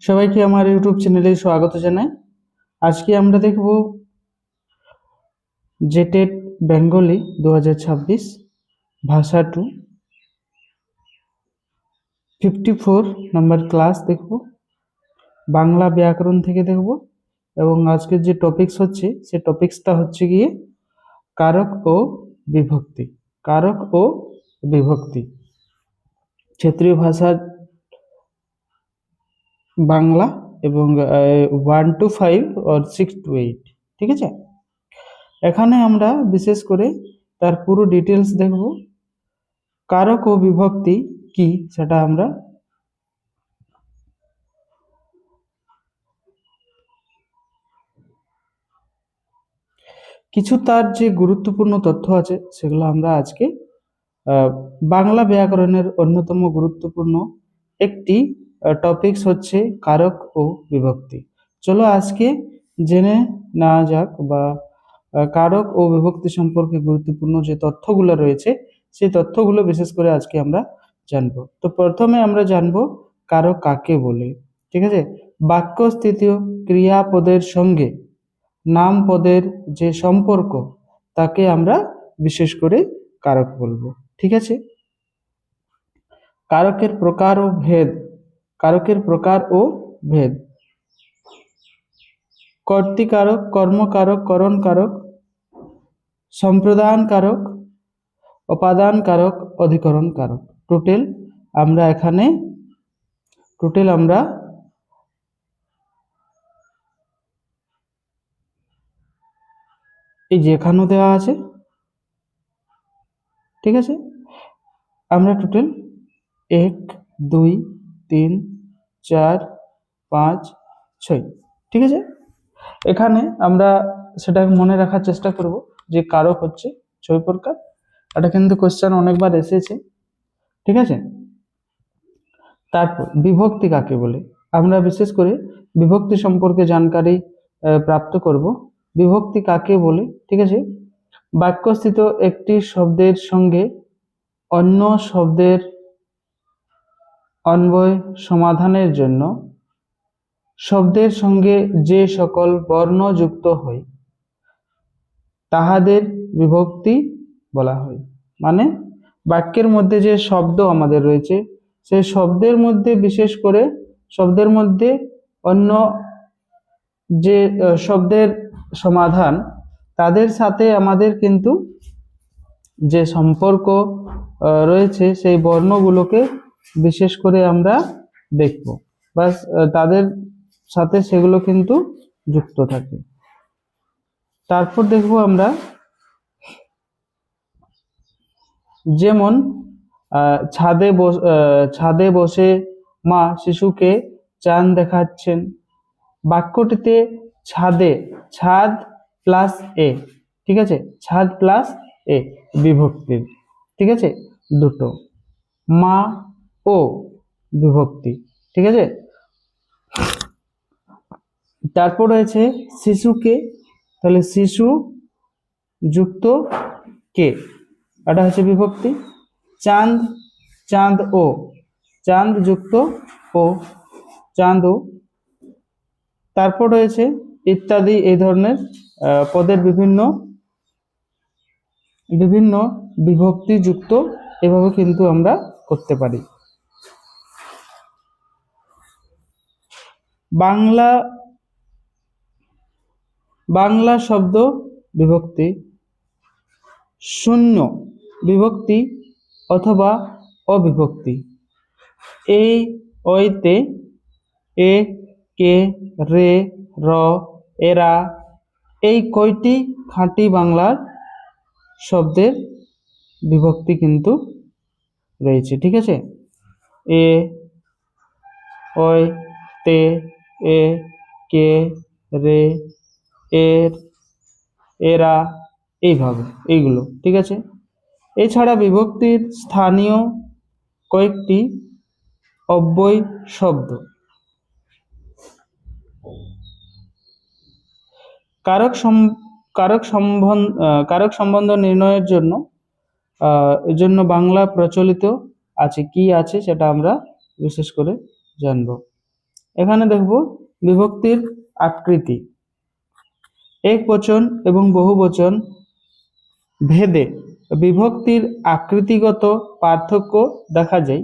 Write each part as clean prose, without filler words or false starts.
সবাইকে আমার ইউটিউব চ্যানেলে স্বাগত জানাই। আজকে আমরা দেখব জেটেড বেঙ্গলি 2026 ভাষা 2 54 নম্বর ক্লাস দেখব, বাংলা ব্যাকরণ থেকে দেখব। এবং আজকের যে টপিকস হচ্ছে সে টপিকসটা হচ্ছে গিয়ে কারক ও বিভক্তি। কারক ও বিভক্তি ক্ষেত্রীয় ভাষার বাংলা এবং 1 to 5 or 6 to 8। ঠিক আছে, এখানে আমরা বিশেষ করে তার পুরো ডিটেলস দেখব। কারক ও বিভক্তি কি সেটা আমরা কিছু তার যে গুরুত্বপূর্ণ তথ্য আছে সেগুলো আমরা আজকে বাংলা ব্যাকরণের অন্যতম গুরুত্বপূর্ণ একটি টপিকস হচ্ছে কারক ও বিভক্তি। চলো আজকে জেনে নেওয়া যাক বা কারক ও বিভক্তি সম্পর্কে গুরুত্বপূর্ণ যে তথ্যগুলো রয়েছে সেই তথ্যগুলো বিশেষ করে আজকে আমরা জানবো। তো প্রথমে আমরা জানবো কারক কাকে বলে। ঠিক আছে, বাক্য স্থিতীয় ক্রিয়াপদের সঙ্গে নাম পদের যে সম্পর্ক তাকে আমরা বিশেষ করে কারক বলবো। ঠিক আছে, কারকের প্রকার ও ভেদ। কারকের প্রকার ও ভেদ: কর্তৃকারক, কর্মকারক, করণ কারক, সম্প্রদান কারক, উপাদান কারক, অধিকরণ কারক। টোটাল আমরা এই যে এখানেও দেওয়া আছে। ঠিক আছে, আমরা টোটাল 1 2 3 4 5 6। ঠিক আছে, এখানে আমরা সেটা মনে রাখার চেষ্টা করব যে কারক হচ্ছে 6 প্রকার। এটা কিন্তু কোশ্চেন অনেকবার এসেছে। ঠিক আছে, তারপর বিভক্তি কাকে বলে আমরা বিশেষ করে বিভক্তি সম্পর্কে জানকারি প্রাপ্ত করব। বিভক্তি কাকে বলে? ঠিক আছে, বাক্যস্থিত একটি শব্দের সঙ্গে অন্য শব্দের অন্বয় সমাধানের জন্য শব্দের সঙ্গে যে সকল বর্ণ যুক্ত হয় তাহাদের বিভক্তি বলা হয়। মানে বাক্যের মধ্যে যে শব্দ আমাদের রয়েছে সেই শব্দের মধ্যে বিশেষ করে শব্দের মধ্যে অন্য যে শব্দের সমাধান তাদের সাথে আমাদের কিন্তু যে সম্পর্ক রয়েছে সেই বর্ণগুলোকে বিশেষ করে আমরা দেখব, বাস তাদের সাথে সেগুলো কিন্তু যুক্ত থাকে। তারপর দেখব আমরা যেমন ছাদে বসে মা শিশুকে চাঁদ দেখাচ্ছেন। বাক্যটিতে ছাদে, ছাদ প্লাস এ, ঠিক আছে, ছাদ প্লাস এ বিভক্তি। ঠিক আছে, দুটো মা ও বিভক্তি। ঠিক আছে, তারপর রয়েছে শিশুকে, তাহলে শিশু যুক্ত কে, এটা হচ্ছে বিভক্তি। চাঁদ, চাঁদ ও, চাঁদ যুক্ত ও, চাঁদ ও। তারপর রয়েছে ইত্যাদি, এই ধরনের পদের বিভিন্ন বিভিন্ন বিভক্তি যুক্ত এভাবে কিন্তু আমরা করতে পারি। বাংলা শব্দ বিভক্তি: শূন্য বিভক্তি অথবা অবিভক্তি। এই, ওইতে, এ, কে, রে, র, এরা, এই কয়টি খাঁটি বাংলার শব্দের বিভক্তি কিন্তু রয়েছে। ঠিক আছে, এ, ওই, তে, এ, কে, রে, এর, এরা, এইভাবে এইগুলো। ঠিক আছে, এছাড়া বিভক্তির স্থানীয় কয়েকটি অব্যয় শব্দ। কারক সম্বন্ধ নির্ণয়ের জন্য বাংলা প্রচলিত আছে কি আছে সেটা আমরা বিশেষ করে জানব। এখানে দেখব বিভক্তির আকৃতি। একবচন এবং বহুবচন ভেদে বিভক্তির আকৃতিগত পার্থক্য দেখা যায়।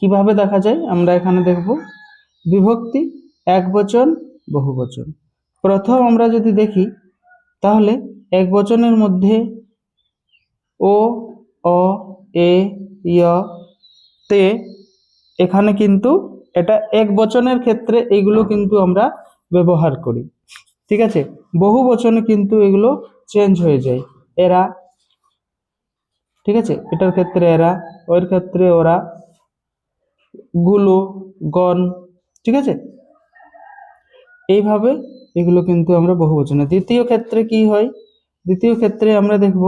কিভাবে দেখা যায় আমরা এখানে দেখব। বিভক্তি একবচন বহুবচন। প্রথম আমরা যদি দেখি তাহলে একবচনের মধ্যে ও, অ, এ, য়, তে, এখানে কিন্তু এটা একবচনের ক্ষেত্রে এগুলো কিন্তু আমরা ব্যবহার করি, ঠিক আছে। বহু বচনে কিন্তু এগুলো চেঞ্জ হয়ে যায়, এরা, ঠিক আছে, এটার ক্ষেত্রে এরা, ওর ক্ষেত্রে ওরা, গুলো, গণ, ঠিক আছে। এইভাবে এগুলো কিন্তু আমরা বহু বচনে। দ্বিতীয় ক্ষেত্রে কি হয়, দ্বিতীয় ক্ষেত্রে আমরা দেখব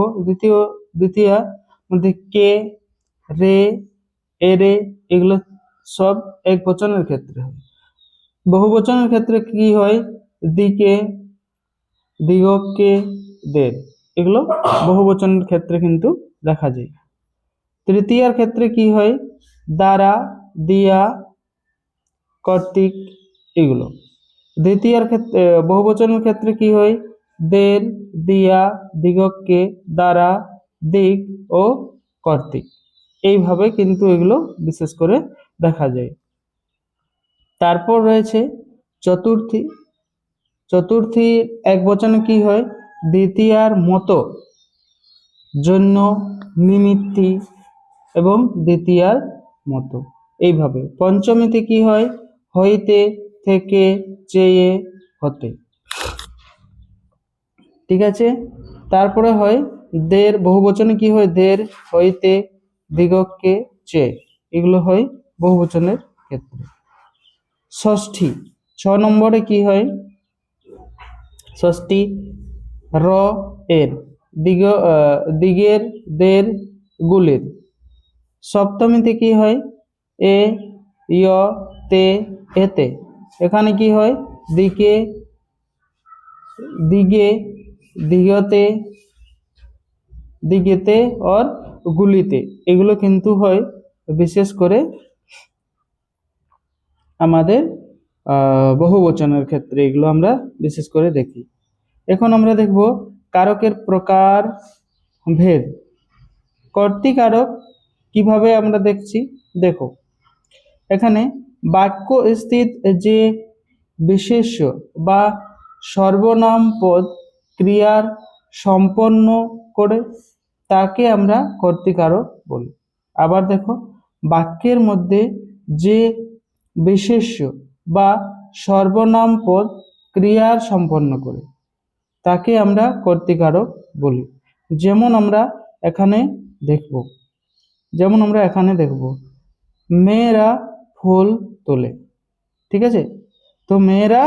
দ্বিতীয় মধ্যে কে, রে, এরে, এগুলো সব এক বচনের ক্ষেত্রে হয়। বহু বচনের ক্ষেত্রে কি হয়, দিকে, দিগকে, দের, এগুলো বহু বচনের ক্ষেত্রে কিন্তু দেখা যায়। তৃতীয়ার ক্ষেত্রে কি হয়, দ্বারা, দিয়া, কর্তৃক, এগুলো। দ্বিতীয়ার ক্ষেত্রে বহুবচনের ক্ষেত্রে কি হয়, দের, দিয়া, দিগকে, দ্বারা, দিক ও কর্তৃক, এইভাবে কিন্তু এগুলো বিশেষ করে দেখা যায়। তারপর রয়েছে চতুর্থী। চতুর্থী এক বচনে কি হয়, দ্বিতীয়ার মতো, জন্য, নিমিত্তি এবং দ্বিতীয়ার মতো, এইভাবে। পঞ্চমীতে কি হয়, হইতে, থেকে, চেয়ে, হতে, ঠিক আছে। তারপরে হয় দের, বহুবচনে কি হয়, দের, হইতে, দিগকে, চেয়ে, এগুলো হয় বহুবচনের ক্ষেত্রে। ষষ্ঠী 6 নম্বরে কি হয়, ষষ্ঠী র, এর, দিগের, দের, গুলের। সপ্তমীতে কি হয়, এ, য়, তে, এতে, এখানে কি হয়, দিকে, দিগে, দিগতে, দিগেতে और গুলিতে, এগুলো কিন্তু হয় বিশেষ করে আমাদের বহুবচনের ক্ষেত্রে, এগুলো আমরা বিশেষ করে দেখি। এখন আমরা দেখব কারকের প্রকার ভেদ। কর্তৃকারক কিভাবে আমরা দেখছি, দেখো এখানে বাক্য স্থিত যে বিশেষ্য বা সর্বনাম পদ ক্রিয়ার সম্পন্ন করে তাকে আমরা কর্তৃকারক বলি। আবার দেখো, বাক্যের মধ্যে যে বিশেষ্য বা সর্বনাম পদ ক্রিয়ার সম্পন্ন করে তাকে আমরা কর্তৃকারক বলি। যেমন আমরা এখানে দেখব, মেয়েরা ফুল তোলে, ঠিক আছে। তো মেয়েরা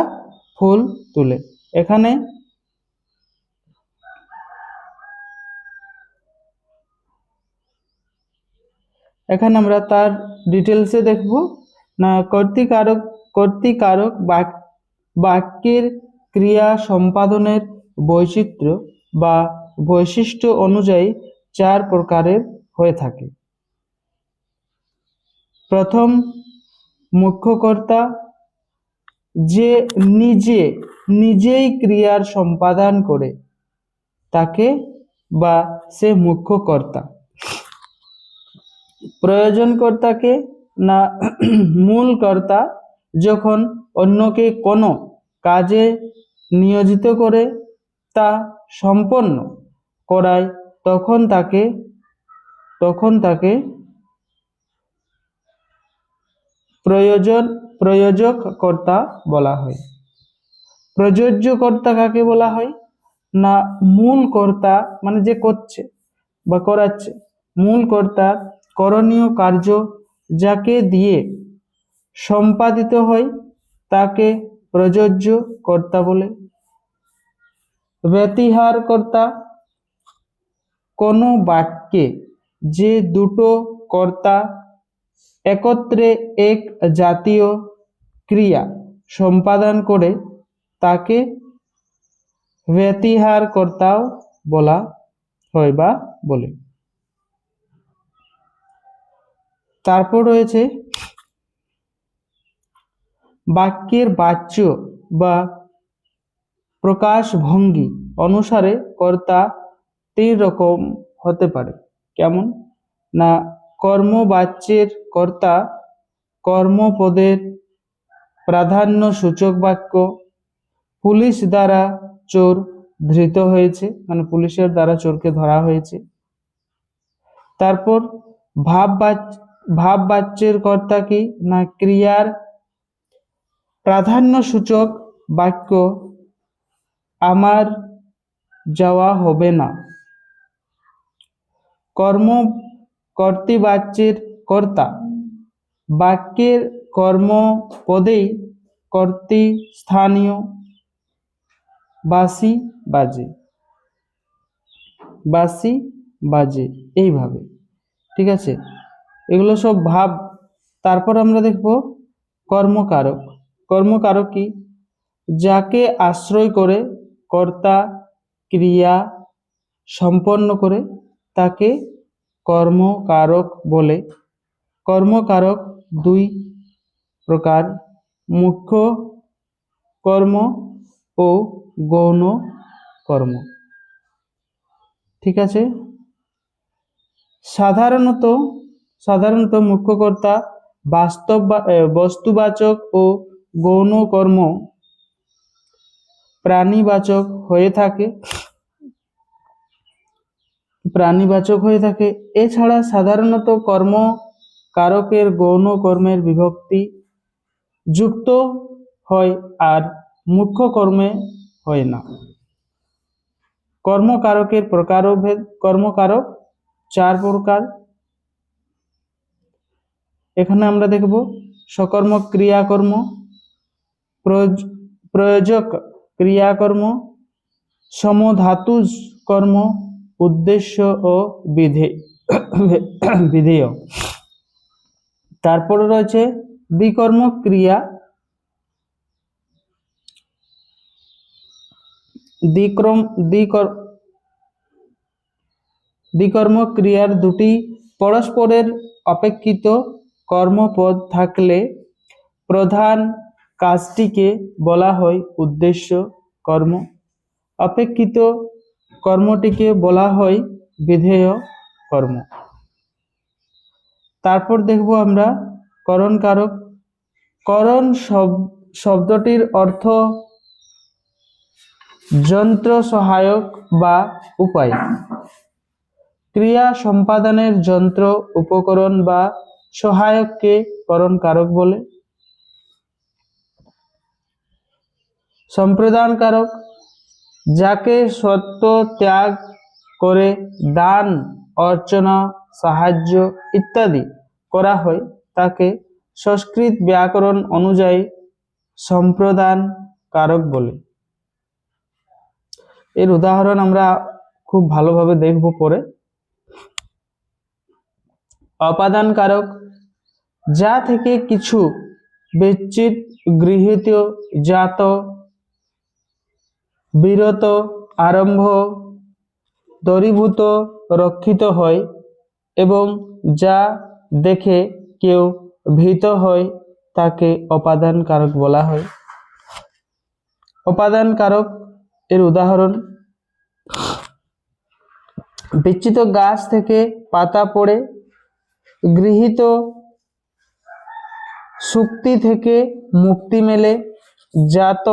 ফুল তোলে, এখানে আমরা তার ডিটেলসে দেখব না। কর্তৃকারক বাক্যের ক্রিয়া সম্পাদনের বৈচিত্র্য বা বৈশিষ্ট্য অনুযায়ী 4 প্রকারের হয়ে থাকে। প্রথম, মুখ্য কর্তা, যে নিজেই ক্রিয়ার সম্পাদন করে তাকে বা সে মুখ্য কর্তা। প্রয়োজন কর্তাকে না মূল কর্তা যখন অন্যকে কোনো কাজে নিয়োজিত করে তা সম্পন্ন করায় তখন তাকে প্রয়োজক কর্তা বলা হয়। প্রযোজ্য কর্তা কাকে বলা হয় না, মূল কর্তা মানে যে করছে বা করাচ্ছে, মূল কর্তা করণীয় কার্য যাকে দিয়ে সম্পাদিত হয় তাকে প্রযোজ্য কর্তা বলে। ব্যতিহার কর্তা, কোনো বাক্যে যে দুটো কর্তা একত্রে এক জাতীয় ক্রিয়া সম্পাদন করে তাকে ব্যতিহার কর্তাও বলা হয় বা বলে। তারপর রয়েছে বাক্যের বাচ্য বা প্রকাশভঙ্গি অনুসারে কর্তা 3 রকম হতে পারে। কেমন না, কর্মবাচ্যের কর্তা কর্মপদের প্রাধান্য সূচক বাক্য, পুলিশ দ্বারা চোর ধৃত হয়েছে, মানে পুলিশের দ্বারা চোরকে ধরা হয়েছে। তারপর ভাববাচ্যের কর্তা কি না, ক্রিয়ার প্রাধান্য সূচক বাক্য আমার যাওয়া হবে না। কর্তৃবাচ্যের কর্তা বাক্যের কর্মপদেই কর্তৃস্থানীয় বাঁশি বাজে এইভাবে। ঠিক আছে, এগুলো সব ভাব। তারপর আমরা দেখব কর্মকারক। কর্মকারক কি, যাকে আশ্রয় করে কর্তা ক্রিয়া সম্পন্ন করে তাকে কর্মকারক বলে। কর্মকারক 2 প্রকার, মুখ্য কর্ম ও গৌণ কর্ম। ঠিক আছে, সাধারণত মুখ্য কর্তা বস্তুবাচক ও গৌণ কর্ম প্রাণীবাচক হয়ে থাকে। এছাড়া সাধারণত কর্মকারকের গৌণ কর্মের বিভক্তি যুক্ত হয় আর মুখ্য কর্মে হয় না। কর্মকারকের প্রকারভেদ। কর্মকারক 4 প্রকার। এখানে আমরা দেখব সকর্মক ক্রিয়াকর্ম, প্রয়োজক ক্রিয়াকর্ম, সমধাতুজ কর্ম, উদ্দেশ্য ও বিধেয়। তারপরে রয়েছে দ্বিকর্মক ক্রিয়া। দ্বিকর্মক ক্রিয়ার 2টি পরস্পরের অপেক্ষিত কর্মপদ থাকলে প্রধান কাজটিকে বলা হয় উদ্দেশ্য কর্ম, অপেক্ষিত কর্মটিকে বলা হয় বিধেয় কর্ম। তারপর দেখব আমরা করণকারক। করণ শব্দটির অর্থ যন্ত্র সহায়ক বা উপায়। ক্রিয়া সম্পাদনের যন্ত্র, উপকরণ বা সহায়ককে করণকারক বলে। সম্প্রদানকারক, যাকে সত্য ত্যাগ করে দান, অর্চনা, সাহায্য ইত্যাদি করা হয় তাকে সংস্কৃত ব্যাকরণ অনুযায়ী সম্প্রদান কারক বলে। এর উদাহরণ আমরা খুব ভালোভাবে দেখব পরে। অপাদান কারক, যা থেকে কিছু বিচ্ছিত, গৃহীত, জাত, বিরত, আরম্ভ, দরীভূত, রক্ষিত হয় এবং যা দেখে কেউ ভীত হয় তাকে অপাদান কারক বলা হয়। অপাদান কারক এর উদাহরণ: বিচ্ছিত গাছ থেকে পাতা পড়ে, গৃহীত সুক্তি থেকে মুক্তি মেলে, জাত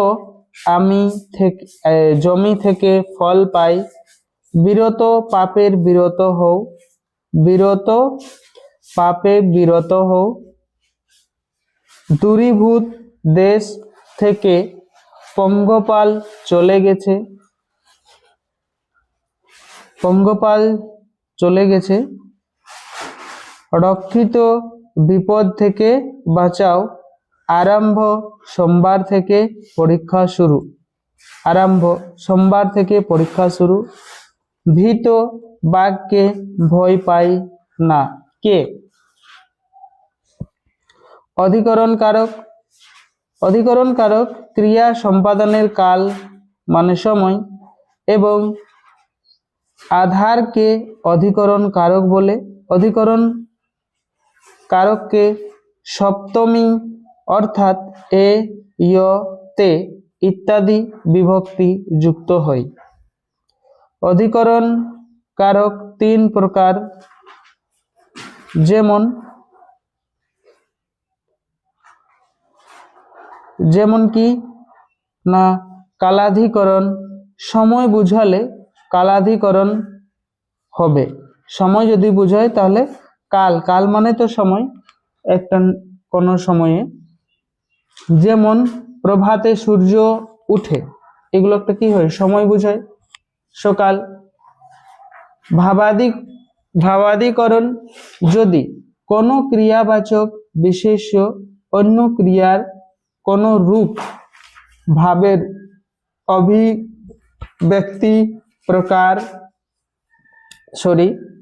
জমি থেকে ফল পাই, বিরত পাপের বিরত হও, বিরত পাপে বিরত হও, দূরীভূত দেশ থেকে পঙ্গপাল চলে গেছে, রক্ষিত বিপদ থেকে বাঁচাও, আরম্ভ সোমবার থেকে পরীক্ষা শুরু, ভীত বাঘকে ভয় পাই না। কে? অধিকরণ কারক। অধিকরণ কারক ক্রিয়া সম্পাদনের কাল মানে সময় এবং আধারকে অধিকরণ কারক বলে। অধিকরণ কারককে সপ্তমী অর্থাৎ এ, য়, তে ইত্যাদি বিভক্তি যুক্ত হয়। অধিকরণ কারক তিন প্রকার, যেমন কি না কালাধিকরণ, সময় বুঝালে কালাধিকরণ হবে। সময় যদি বুঝায় তাহলে কাল মানে তো সময়, একটা কোনো সময়ে, যেমন প্রভাতে সূর্য উঠে, এগুলো একটা কি হয়, সময় বুঝায়, সকাল। ভাবাদিকরণ, যদি কোনো ক্রিয়াবাচক বিশেষ্য অন্য ক্রিয়ার কোনো রূপ ভাবের অভিব্যক্তি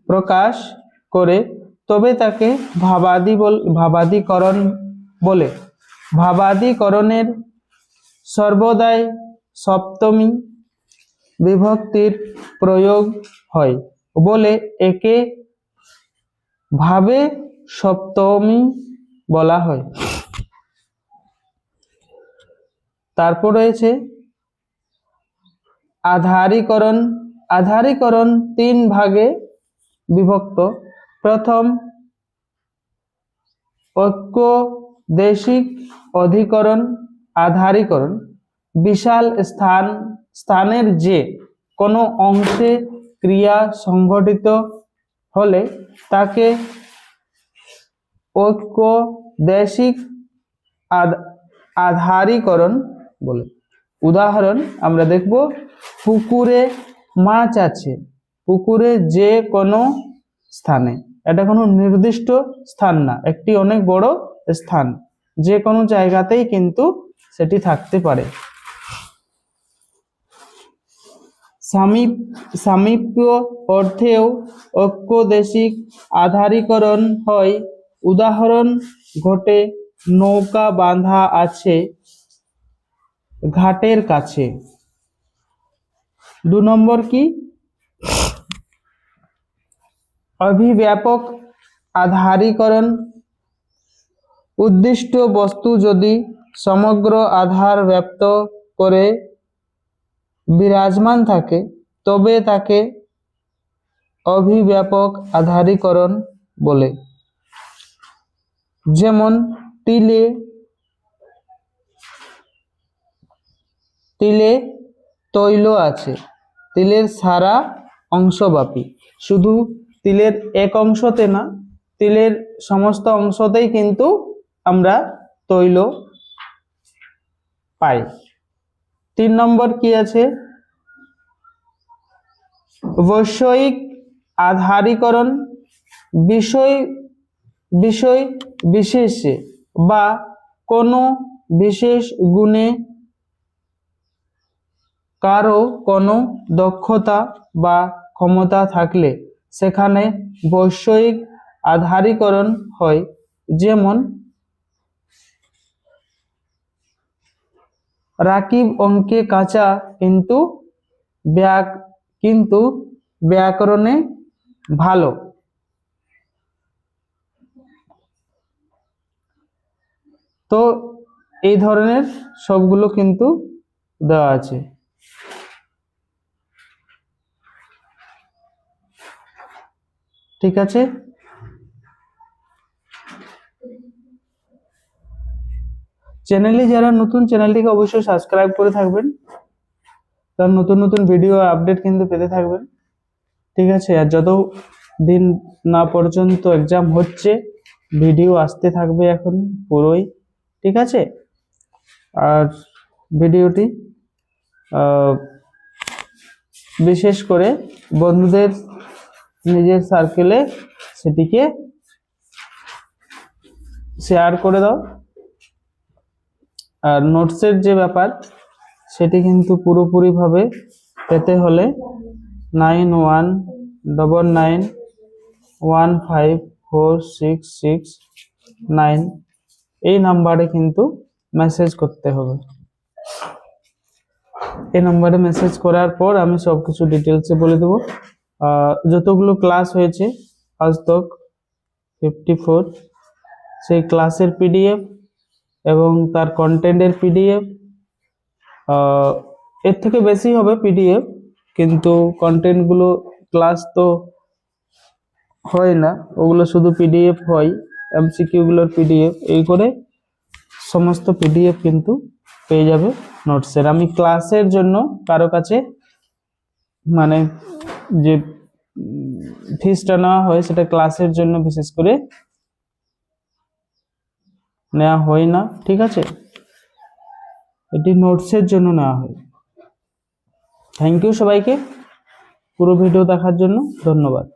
প্রকাশ করে তবে তাকে ভাবাদিকরণ বলে। ভাবাদিকরণের সর্বদাই সপ্তমী বিভক্তির প্রয়োগ হয় বলে একে ভাবে সপ্তমী বলা হয়। তারপর রয়েছে আধারিকরণ। আধারিকরণ তিন ভাগে বিভক্ত। প্রথম ঐক্যদেশিক অধিকরণ আধারিকরণ, বিশাল স্থানের যে কোনো অংশে ক্রিয়া সংঘটিত হলে তাকে ঐক্যদেশিক আধারিকরণ বলে। উদাহরণ আমরা দেখব, পুকুরে মাছ আছে, পুকুরে যে কোনো স্থানে, এটা কোনো নির্দিষ্ট স্থান না, একটি অনেক বড় স্থান, যে কোনো জায়গাতেই কিন্তু সেটি থাকতে পারে। সামীপ্য অর্থেও ঐক্যদেশিক আধারিকরণ হয়। উদাহরণ ঘটে, নৌকা বাঁধা আছে ঘাটের কাছে। 2 নম্বর কি, অভিব্যাপক আধারিকরণ। উদ্দিষ্ট বস্তু যদি সমগ্র আধার ব্যক্ত করে বিরাজমান থাকে তবে তাকে অভিব্যাপক আধারিকরণ বলে। যেমন তিলে তৈল আছে, তিলের সারা অংশব্যাপী, শুধু তিলের এক অংশতে না, তিলের সমস্ত অংশতেই কিন্তু আমরা তৈল পাই। 3 নম্বর কি আছে, বৈষয়িক আধারিকরণ। বিষয় বিশেষে বা কোনো বিশেষ গুণে কারো কোনো দক্ষতা বা ক্ষমতা থাকলে সেখানে বৈষয়িক আধারিকরণ হয়। যেমন রাকিব অঙ্কে কাঁচা কিন্তু ব্যাকরণে ভালো। তো এই ধরনের সবগুলো কিন্তু দেওয়া আছে। ঠিক আছে, চ্যানেলে যারা নতুন, চ্যানেলটিকে অবশ্যই সাবস্ক্রাইব করে থাকবেন, তার নতুন নতুন ভিডিও আপডেট কিন্তু পেতে থাকবেন। ঠিক আছে, আর যত দিন না পর্যন্ত এক্সাম হচ্ছে ভিডিও আসতে থাকবে এখন পুরোই। ঠিক আছে, আর ভিডিওটি বিশেষ করে বন্ধুদের নিজের সার্কেলে সেটিকে শেয়ার করে দাও। আর নোটসের যে ব্যাপার সেটি কিন্তু পুরোপুরিভাবে পেতে হলে 9199154669 এই নাম্বারে কিন্তু মেসেজ করতে হবে। এই নাম্বারে মেসেজ করার পর আমি সব কিছু ডিটেলসে বলে দেবো। যতগুলো ক্লাস হয়েছে আজ তক 54, সেই ক্লাসের পিডিএফ এবং তার কন্টেন্টের পিডিএফ, এর থেকে বেশি হবে পিডিএফ, কিন্তু কন্টেন্টগুলো ক্লাস তো হয় না, ওগুলো শুধু পিডিএফ হয়, এমসিকিউ গুলোর পিডিএফ, এই করে সমস্ত পিডিএফ কিন্তু পেয়ে যাবে নোটসের। আমি ক্লাসের জন্য কারো কাছে মানে যে ফিসটা নেওয়া হয় সেটা ক্লাসের জন্য বিশেষ করে নেওয়া হয় না, ঠিক আছে, এটি নোটসের জন্য নেওয়া হয়। থ্যাংক ইউ সবাইকে পুরো ভিডিও দেখার জন্য, ধন্যবাদ।